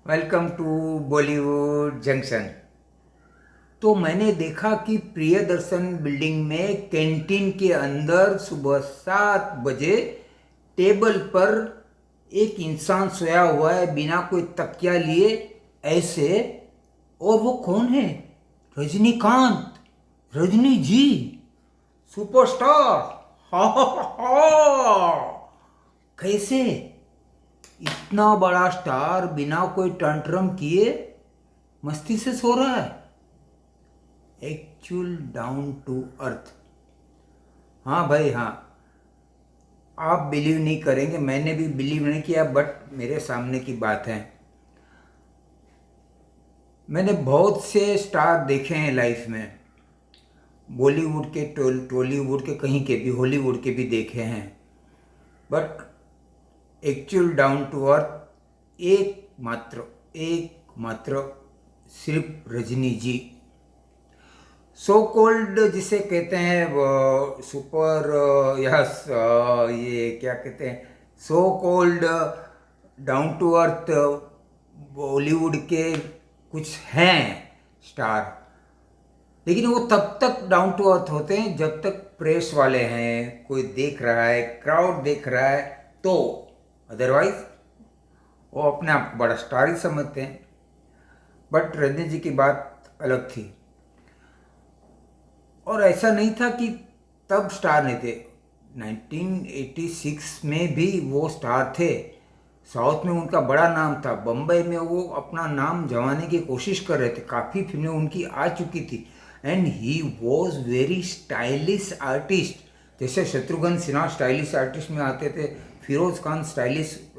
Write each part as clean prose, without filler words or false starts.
Welcome to Bollywood junction. तो मैंने देखा कि प्रियदर्शन बिल्डिंग में कैंटीन के अंदर सुबह 7 बजे टेबल पर एक इंसान सोया हुआ है बिना कोई तकिया लिए ऐसे। और वो कौन है? रजनीकांत, रजनी जी, सुपरस्टार। हा हा हा। कैसे इतना बड़ा स्टार बिना कोई टंट्रम किए मस्ती से सो रहा है? Actual down to earth. हाँ भाई हाँ, आप बिलीव नहीं करेंगे, मैंने भी बिलीव नहीं किया, बट मेरे सामने की बात है। मैंने बहुत से स्टार देखे हैं लाइफ में, बॉलीवुड के, टॉलीवुड के, कहीं के भी, हॉलीवुड के भी देखे हैं, but actual down to earth एक मात्र सिर्फ रजनी जी। सो कोल्ड जिसे कहते हैं वो सुपर, यस, ये क्या कहते हैं, so called down to earth Bollywood के कुछ हैं स्टार, लेकिन वो तब तक डाउन टू अर्थ होते हैं जब तक प्रेस वाले हैं, कोई देख रहा है, क्राउड देख रहा है, तो अदरवाइज वो अपने आप को बड़ा स्टार ही समझते हैं। बट रजनी जी की बात अलग थी। और ऐसा नहीं था कि तब स्टार नहीं थे, 1986 में भी वो स्टार थे। साउथ में उनका बड़ा नाम था, बम्बई में वो अपना नाम जमाने की कोशिश कर रहे थे, काफ़ी फिल्में उनकी आ चुकी थी। And he was very stylish artist. जैसे शत्रुघ्न सिन्हा स्टाइलिश आर्टिस्ट में आते थे, फिरोज खान स्टाइलिश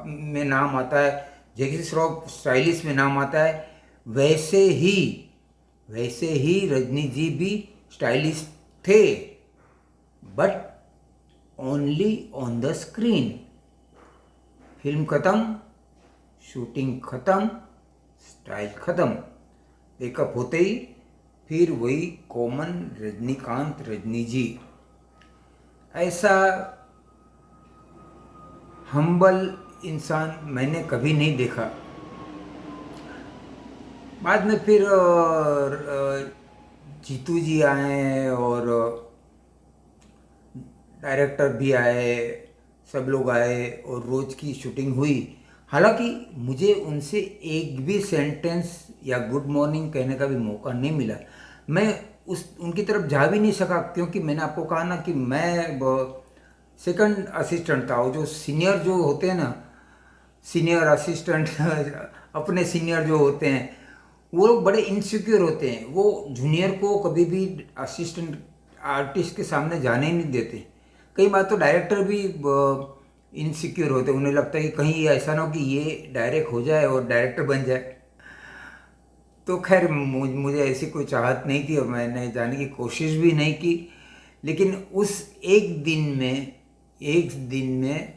में नाम आता है, जैकी श्रॉफ स्टाइलिश में नाम आता है, वैसे ही रजनी जी भी स्टाइलिश थे, but only on the screen. Film खत्म, शूटिंग खत्म, स्टाइल खत्म, मेकअप होते ही फिर वही कॉमन रजनीकांत, रजनी जी। ऐसा हम्बल इंसान मैंने कभी नहीं देखा। बाद में फिर जीतू जी आए और डायरेक्टर भी आए, सब लोग आए और रोज़ की शूटिंग हुई। हालांकि मुझे उनसे एक भी सेंटेंस या गुड मॉर्निंग कहने का भी मौका नहीं मिला। मैं उनकी तरफ जा भी नहीं सका, क्योंकि मैंने आपको कहा ना कि मैं सेकंड असिस्टेंट था। वो जो सीनियर जो होते हैं ना, सीनियर असिस्टेंट अपने सीनियर जो होते हैं, वो लोग बड़े इनसिक्योर होते हैं। वो जूनियर को कभी भी असिस्टेंट आर्टिस्ट के सामने जाने ही नहीं देते। कई बार तो डायरेक्टर भी इनसिक्योर होते हैं, उन्हें लगता है कि कहीं ऐसा ना हो कि ये डायरेक्ट हो जाए और डायरेक्टर बन जाए। तो खैर मुझे ऐसी कोई चाहत नहीं थी और मैंने जाने की कोशिश भी नहीं की। लेकिन उस एक दिन में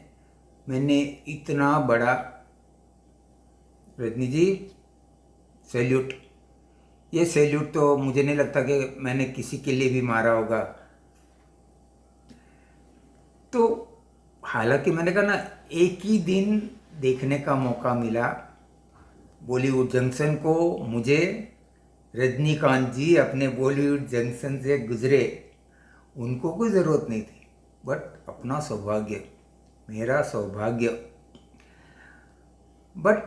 मैंने इतना बड़ा, रजनी जी सैल्यूट। ये सैल्यूट तो मुझे नहीं लगता कि मैंने किसी के लिए भी मारा होगा। तो हालांकि मैंने कहा ना, एक ही दिन देखने का मौका मिला बॉलीवुड जंक्शन को। मुझे रजनीकांत जी अपने बॉलीवुड जंक्शन से गुजरे, उनको कोई ज़रूरत नहीं थी, बट अपना सौभाग्य, मेरा सौभाग्य। बट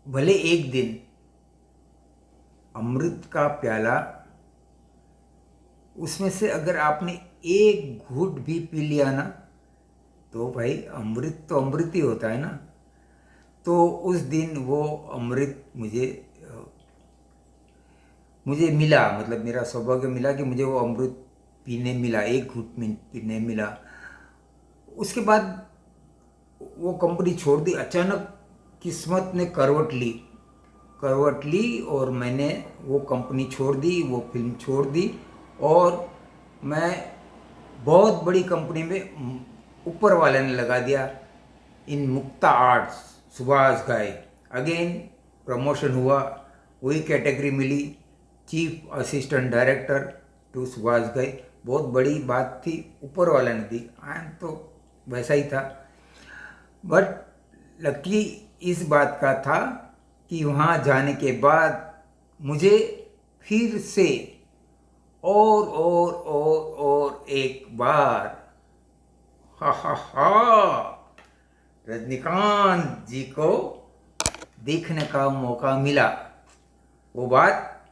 भले एक दिन अमृत का प्याला, उसमें से अगर आपने एक घूंट भी पी लिया ना, तो भाई अमृत तो अमृत ही होता है ना। तो उस दिन वो अमृत मुझे मिला, मतलब मेरा सौभाग्य मिला कि मुझे वो अमृत पीने मिला, एक घूंट में पीने मिला। उसके बाद वो कंपनी छोड़ दी। अचानक किस्मत ने करवट ली और मैंने वो कंपनी छोड़ दी, वो फिल्म छोड़ दी, और मैं बहुत बड़ी कंपनी में ऊपर वाले ने लगा दिया, इन मुक्ता आर्ट्स, सुभाष घाई। अगेन प्रमोशन हुआ, वही कैटेगरी मिली, chief assistant director to Subhash Ghai. बहुत बड़ी बात थी, ऊपर वाले ने दी, तो वैसा ही था। बट लकी इस बात का था कि वहाँ जाने के बाद मुझे फिर से और एक बार हा रजनीकांत जी को देखने का मौका मिला। वो बात